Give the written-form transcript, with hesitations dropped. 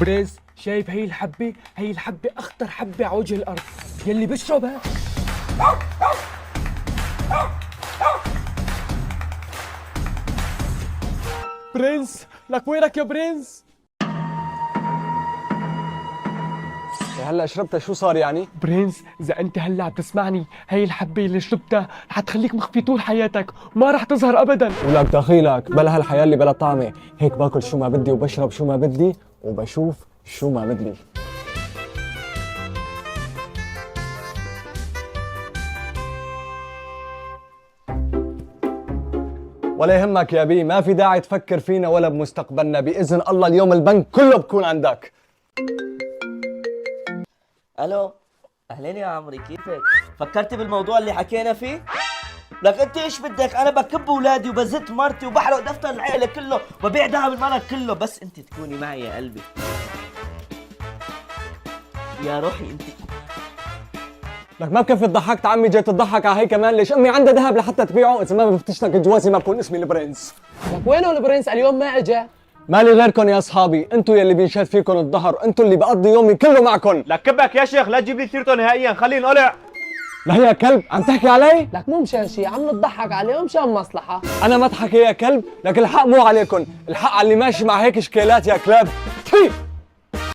برنس شايف هي الحبة؟ هي الحبة أخطر حبة على وجه الأرض، يلي بشربها برنس. لك وينك يا برنس؟ هلا شربتها شو صار يعني؟ برنس إذا أنت هلا عم تسمعني، هي الحبة اللي شربتها رح تخليك مخفي طول حياتك وما رح تظهر أبدا. ولك دخيلك بلا هالحياة اللي بلا طعمة، هيك باكل شو ما بدي وبشرب شو ما بدي وبشوف شو ما بدي. ولا يهمك يا بي، ما في داعي تفكر فينا ولا بمستقبلنا، بإذن الله اليوم البنك كله بكون عندك. الو، اهلين يا عمري، كيفك؟ فكرتي بالموضوع اللي حكينا فيه؟ لك انت ايش بدك؟ انا بكب اولادي وبزت مرتي وبحرق دفتر العيله كله وببيع ذهب الملك كله، بس انت تكوني معي يا قلبي. يا روحي انت. لك ما بكفي تضحكت عمي، جاي تضحك على هي كمان؟ ليش امي عندها ذهب لحتى تبيعه؟ اذا ما بفتش لك جوازي ما بكون اسمي البرنس. لك وينه البرنس؟ اليوم ما اجى. مالي غيركم يا اصحابي، انتوا يلي بينشد فيكم الظهر، انتوا اللي بقضي يومي كله معكم. لك كبك يا شيخ، لا تجيب لي سيرته نهائيا، خليه نقلع. لا يا كلب عم تحكي علي؟ لك مو مشان شي، عم نضحك عليه ومشان مصلحة. انا ما اضحك يا كلب، لك الحق مو عليكم، الحق على اللي ماشي مع هيك شكيلات يا كلاب.